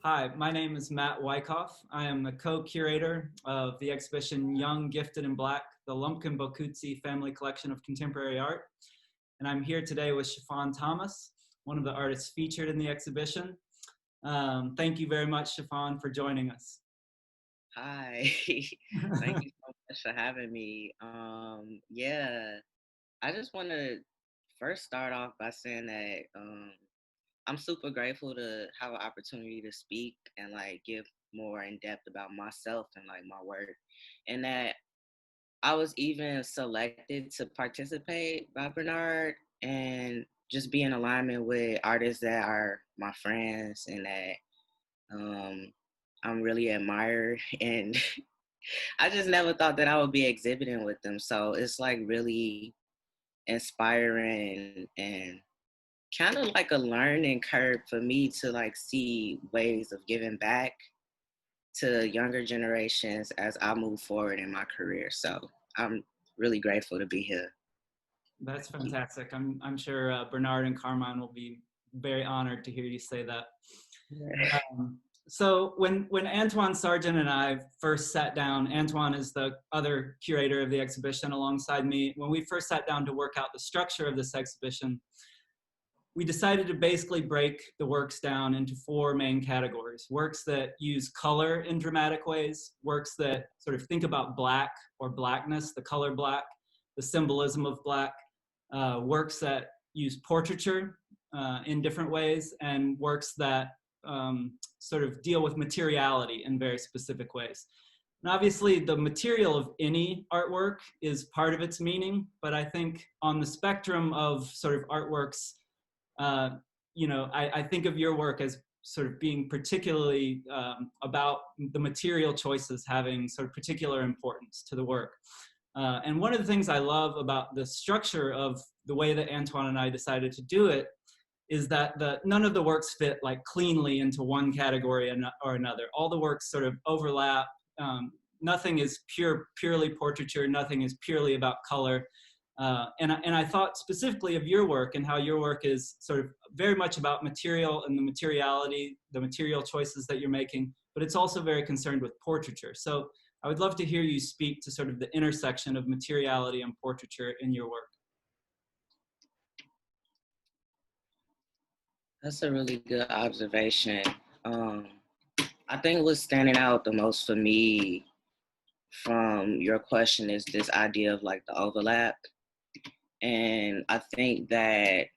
Hi, my name is Matt Wycoff. I am the co-curator of the exhibition Young, Gifted, and Black, the Lumpkin Bokutsi Family Collection of Contemporary Art. And I'm here today with Chiffon Thomas, one of the artists featured in the exhibition. Thank you very much, Chiffon, for joining us. Hi, thank you so much for having me. Yeah, I just want to first start off by saying that I'm super grateful to have an opportunity to speak and like give more in depth about myself and like my work, and that I was even selected to participate by Bernard and just be in alignment with artists that are my friends and that um, I'm really admire and I just never thought that I would be exhibiting with them. So it's like really inspiring and kind of like a learning curve for me to like see ways of giving back to younger generations as I move forward in my career. So I'm really grateful to be here. That's fantastic. I'm sure Bernard and Carmine will be very honored to hear you say that. Yeah. Um, so when Antoine Sargent and I first sat down, Antoine is the other curator of the exhibition alongside me. When we first sat down to work out the structure of this exhibition, we decided to basically break the works down into four main categories: works that use color in dramatic ways, works that sort of think about black or blackness, the color black, the symbolism of black, works that use portraiture in different ways, and works that sort of deal with materiality in very specific ways. And obviously, the material of any artwork is part of its meaning, but I think on the spectrum of sort of artworks, uh, I think of your work as sort of being particularly about the material choices having sort of particular importance to the work. And one of the things I love about the structure of the way that Antoine and I decided to do it is that none of the works fit like cleanly into one category or another. All the works sort of overlap. Nothing is purely portraiture. Nothing is purely about color. And I thought specifically of your work and how your work is sort of very much about material and the materiality, the material choices that you're making, but it's also very concerned with portraiture. So I would love to hear you speak to sort of the intersection of materiality and portraiture in your work. That's a really good observation. Um, I think what's standing out the most for me from your question is this idea of like the overlap. And I think that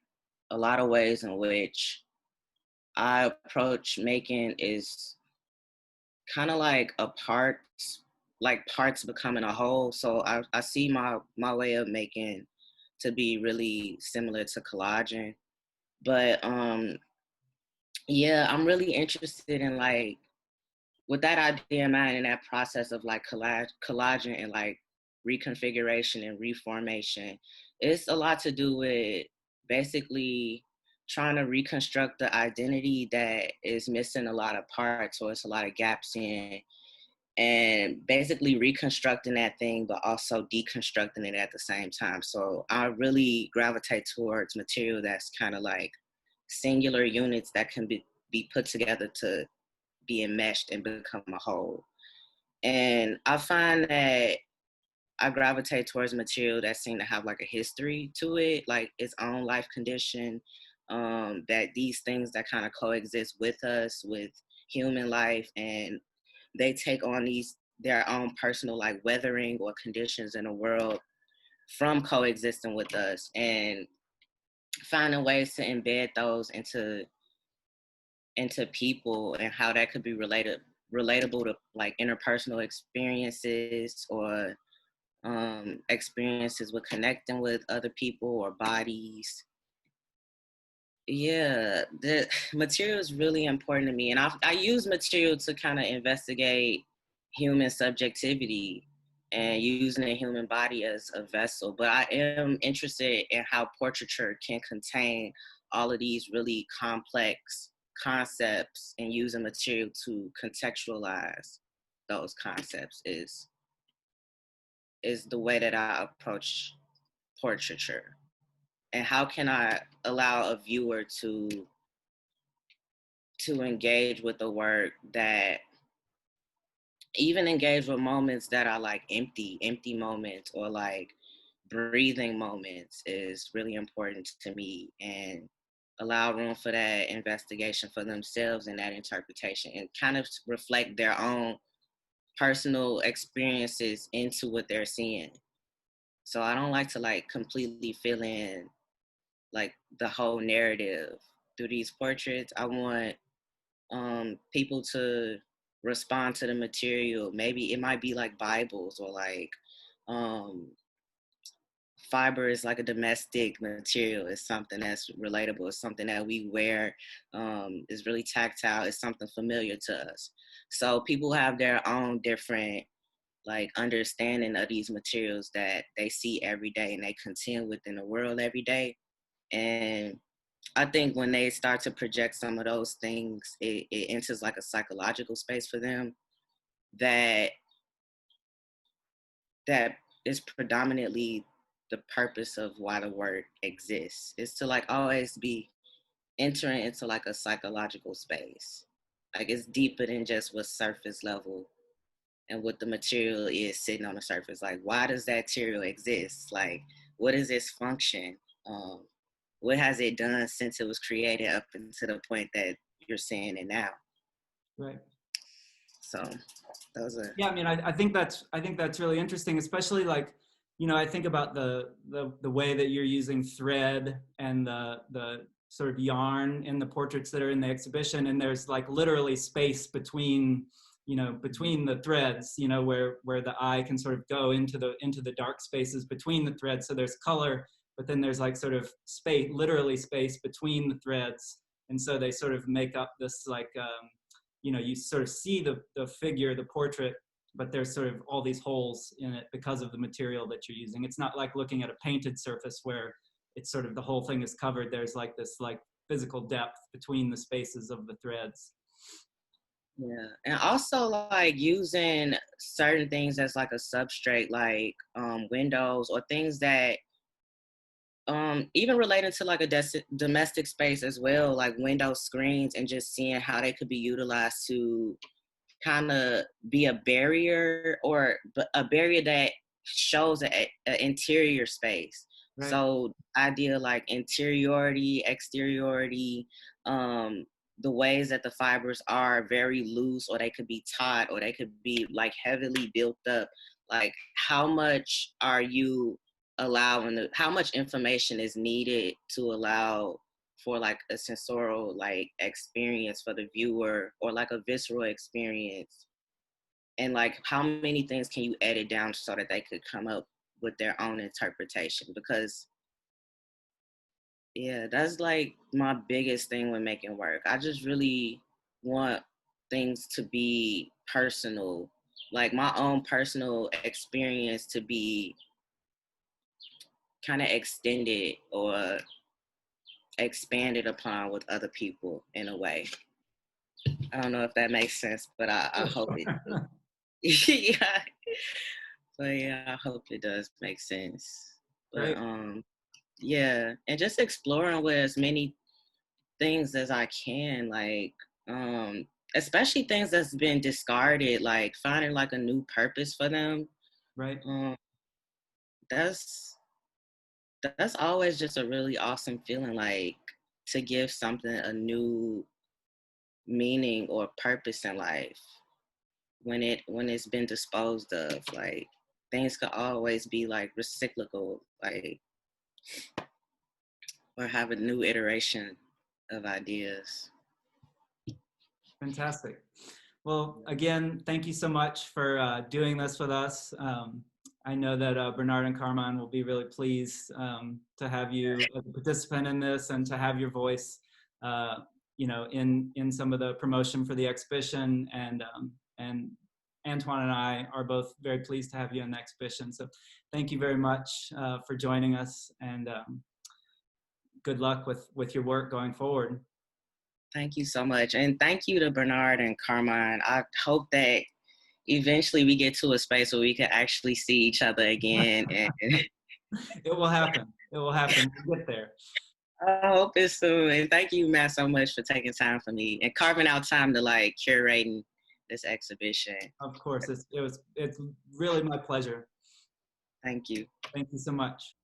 a lot of ways in which I approach making is kind of like parts becoming a whole. So I see my way of making to be really similar to collaging. But yeah, I'm really interested in like with that idea in mind and that process of like collaging and like reconfiguration and reformation, it's a lot to do with basically trying to reconstruct the identity that is missing a lot of parts or it's a lot of gaps in, and basically reconstructing that thing but also deconstructing it at the same time. So I really gravitate towards material that's kind of like singular units that can be put together to be enmeshed and become a whole. And I find that I gravitate towards material that seem to have like a history to it, like its own life condition, that these things that kind of coexist with us, with human life, and they take on these their own personal like weathering or conditions in the world from coexisting with us and finding ways to embed those into people and how that could be relatable to like interpersonal experiences or experiences with connecting with other people or bodies. Yeah, the material is really important to me, and I use material to kind of investigate human subjectivity and using the human body as a vessel. But I am interested in how portraiture can contain all of these really complex concepts and using material to contextualize those concepts is the way that I approach portraiture. And how can I allow a viewer to engage with the work, that even engage with moments that are like empty moments, or like breathing moments, is really important to me, and allow room for that investigation for themselves and that interpretation, and kind of reflect their own personal experiences into what they're seeing. So I don't like to like completely fill in like the whole narrative through these portraits. I want people to respond to the material. Maybe it might be like Bibles, or like um, fiber is like a domestic material. It's something that's relatable. It's something that we wear. It's really tactile. It's something familiar to us. So people have their own different like understanding of these materials that they see every day and they contend with in the world every day. And I think when they start to project some of those things, it enters like a psychological space for them that that is predominantly the purpose of why the word exists. Is to like always be entering into like a psychological space. Like it's deeper than just what's surface level and what the material is sitting on the surface. Like, why does that material exist? Like, what is its function? Um, what has it done since it was created up until the point that you're seeing it now? Right. So those are. Yeah, I mean, I think that's really interesting, especially like, you know, I think about the way that you're using thread and the sort of yarn in the portraits that are in the exhibition, and there's like literally space between, you know, between the threads, you know, where the eye can sort of go into the dark spaces between the threads. So there's color, but then there's like sort of space, literally space between the threads, and so they sort of make up this like. You know, you sort of see the figure, the portrait, but there's sort of all these holes in it because of the material that you're using. It's not like looking at a painted surface where it's sort of the whole thing is covered. There's like this like physical depth between the spaces of the threads. Yeah, and also like using certain things as like a substrate, like windows or things that even related to like a domestic space as well, like window screens, and just seeing how they could be utilized to kind of be a barrier, or a barrier that shows an interior space. Right. So idea like interiority, exteriority, the ways that the fibers are very loose, or they could be taut, or they could be like heavily built up. Like how much are you allowing how much information is needed to allow for like a sensorial like experience for the viewer, or like a visceral experience, and like how many things can you edit down so that they could come up with their own interpretation? Because yeah, that's like my biggest thing when making work. I just really want things to be personal, like my own personal experience to be kind of extended or expanded upon with other people in a way. I don't know if that makes sense, but I hope it does. Yeah. So yeah, I hope it does make sense. But Great. yeah, and just exploring with as many things as I can, like especially things that's been discarded, like finding like a new purpose for them. Right. Um that's that's always just a really awesome feeling, like to give something a new meaning or purpose in life when it's been disposed of. Like things could always be like recyclable, like, or have a new iteration of ideas. Fantastic. Well, again, thank you so much for doing this with us. I know that Bernard and Carmine will be really pleased to have you as a participant in this, and to have your voice, you know, in some of the promotion for the exhibition. And Antoine and I are both very pleased to have you in the exhibition. So thank you very much for joining us, and good luck with your work going forward. Thank you so much. And thank you to Bernard and Carmine. I hope that eventually we get to a space where we can actually see each other again. And It will happen. It will happen. We'll get there. I hope it's soon. And thank you, Matt, so much for taking time for me and carving out time to like curating this exhibition. Of course, it's really my pleasure. Thank you. Thank you so much.